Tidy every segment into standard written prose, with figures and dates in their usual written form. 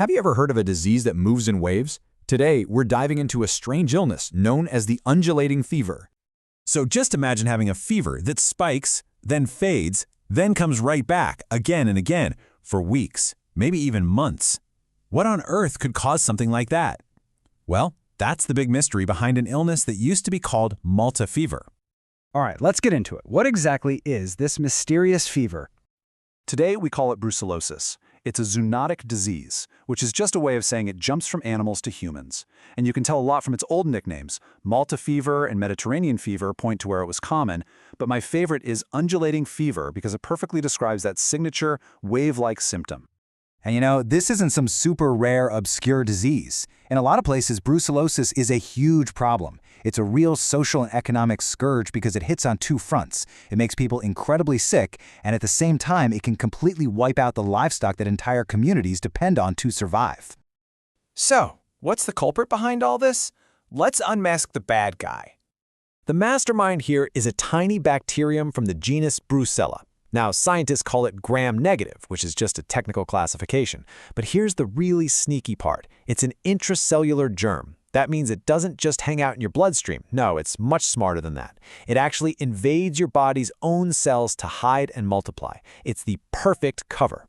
Have you ever heard of a disease that moves in waves? Today, we're diving into a strange illness known as the undulating fever. So just imagine having a fever that spikes, then fades, then comes right back again and again for weeks, maybe even months. What on earth could cause something like that? Well, that's the big mystery behind an illness that used to be called Malta fever. All right, let's get into it. What exactly is this mysterious fever? Today, we call it brucellosis. It's a zoonotic disease, which is just a way of saying it jumps from animals to humans. And you can tell a lot from its old nicknames. Malta fever and Mediterranean fever point to where it was common, but my favorite is undulating fever because it perfectly describes that signature wave-like symptom. And you know, this isn't some super rare, obscure disease. In a lot of places, brucellosis is a huge problem. It's a real social and economic scourge because it hits on two fronts. It makes people incredibly sick, and at the same time, it can completely wipe out the livestock that entire communities depend on to survive. So, what's the culprit behind all this? Let's unmask the bad guy. The mastermind here is a tiny bacterium from the genus Brucella. Now, scientists call it gram-negative, which is just a technical classification. But here's the really sneaky part. It's an intracellular germ. That means it doesn't just hang out in your bloodstream. No, it's much smarter than that. It actually invades your body's own cells to hide and multiply. It's the perfect cover.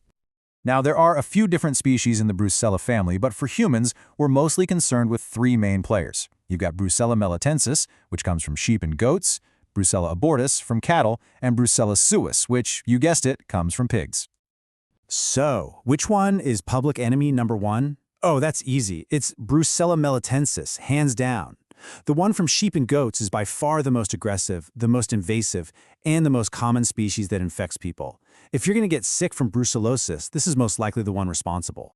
Now, there are a few different species in the Brucella family, but for humans, we're mostly concerned with three main players. You've got Brucella melitensis, which comes from sheep and goats, Brucella abortus from cattle, and Brucella suis, which, you guessed it, comes from pigs. So, which one is public enemy number one? Oh, that's easy. It's Brucella melitensis, hands down. The one from sheep and goats is by far the most aggressive, the most invasive, and the most common species that infects people. If you're going to get sick from brucellosis, this is most likely the one responsible.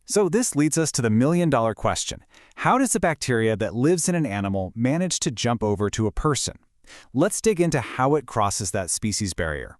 So this leads us to the million-dollar question. How does the bacteria that lives in an animal manage to jump over to a person? Let's dig into how it crosses that species barrier.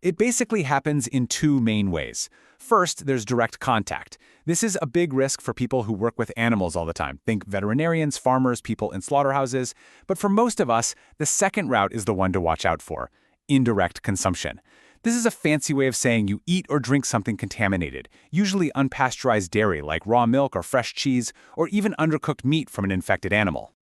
It basically happens in two main ways. First, there's direct contact. This is a big risk for people who work with animals all the time. Think veterinarians, farmers, people in slaughterhouses. But for most of us, the second route is the one to watch out for: indirect consumption. This is a fancy way of saying you eat or drink something contaminated, usually unpasteurized dairy like raw milk or fresh cheese, or even undercooked meat from an infected animal.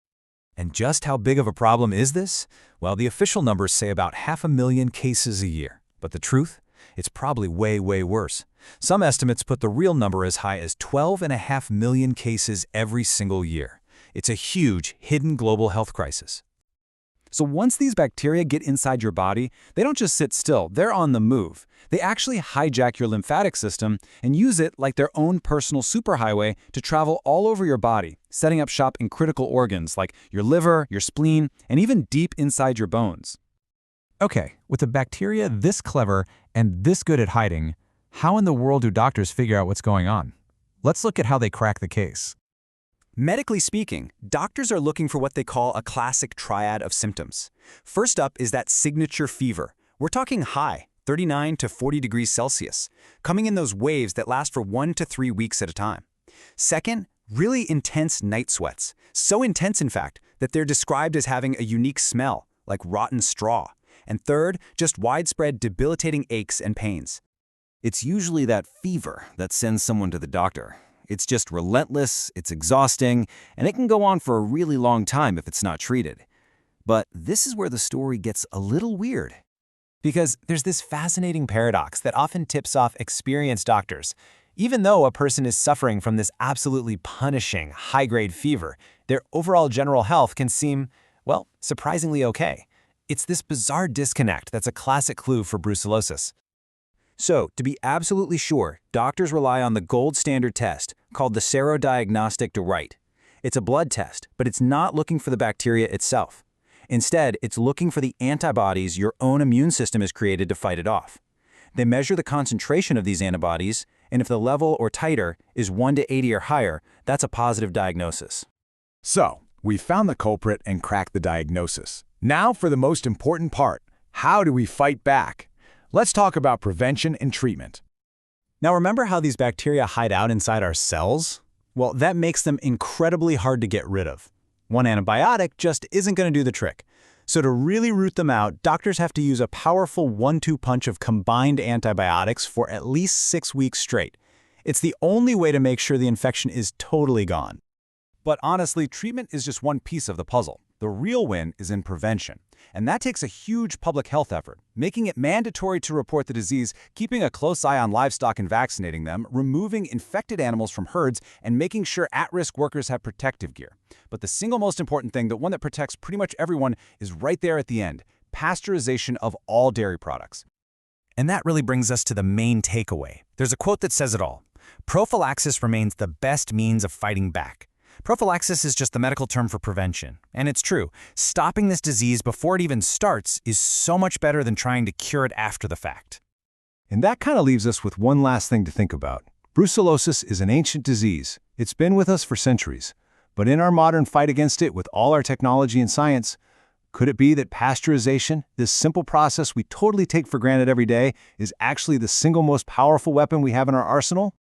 And just how big of a problem is this? Well, the official numbers say about 500,000 cases a year. But the truth? It's probably way, way worse. Some estimates put the real number as high as 12.5 million cases every single year. It's a huge, hidden global health crisis. So once these bacteria get inside your body, they don't just sit still, they're on the move. They actually hijack your lymphatic system and use it like their own personal superhighway to travel all over your body, setting up shop in critical organs like your liver, your spleen, and even deep inside your bones. Okay, with a bacteria this clever and this good at hiding, how in the world do doctors figure out what's going on? Let's look at how they crack the case. Medically speaking, doctors are looking for what they call a classic triad of symptoms. First up is that signature fever. We're talking high, 39 to 40 degrees Celsius, coming in those waves that last for 1 to 3 weeks at a time. Second, really intense night sweats. So intense, in fact, that they're described as having a unique smell, like rotten straw. And third, just widespread debilitating aches and pains. It's usually that fever that sends someone to the doctor. It's just relentless, it's exhausting, and it can go on for a really long time if it's not treated. But this is where the story gets a little weird. Because there's this fascinating paradox that often tips off experienced doctors. Even though a person is suffering from this absolutely punishing, high-grade fever, their overall general health can seem, well, surprisingly okay. It's this bizarre disconnect that's a classic clue for brucellosis. So, to be absolutely sure, doctors rely on the gold standard test, called the serodiagnostic de Wright. It's a blood test, but it's not looking for the bacteria itself. Instead, it's looking for the antibodies your own immune system has created to fight it off. They measure the concentration of these antibodies, and if the level or titer is 1 to 80 or higher, that's a positive diagnosis. So, we found the culprit and cracked the diagnosis. Now for the most important part: how do we fight back? Let's talk about prevention and treatment. Now remember how these bacteria hide out inside our cells? Well, that makes them incredibly hard to get rid of. One antibiotic just isn't going to do the trick. So to really root them out, doctors have to use a powerful 1-2 punch of combined antibiotics for at least 6 weeks straight. It's the only way to make sure the infection is totally gone. But honestly, treatment is just one piece of the puzzle. The real win is in prevention. And that takes a huge public health effort, making it mandatory to report the disease, keeping a close eye on livestock and vaccinating them, removing infected animals from herds, and making sure at-risk workers have protective gear. But the single most important thing, the one that protects pretty much everyone, is right there at the end: pasteurization of all dairy products. And that really brings us to the main takeaway. There's a quote that says it all. Prophylaxis remains the best means of fighting back. Prophylaxis is just the medical term for prevention. And it's true. Stopping this disease before it even starts is so much better than trying to cure it after the fact. And that kind of leaves us with one last thing to think about. Brucellosis is an ancient disease. It's been with us for centuries. But in our modern fight against it with all our technology and science, could it be that pasteurization, this simple process we totally take for granted every day, is actually the single most powerful weapon we have in our arsenal?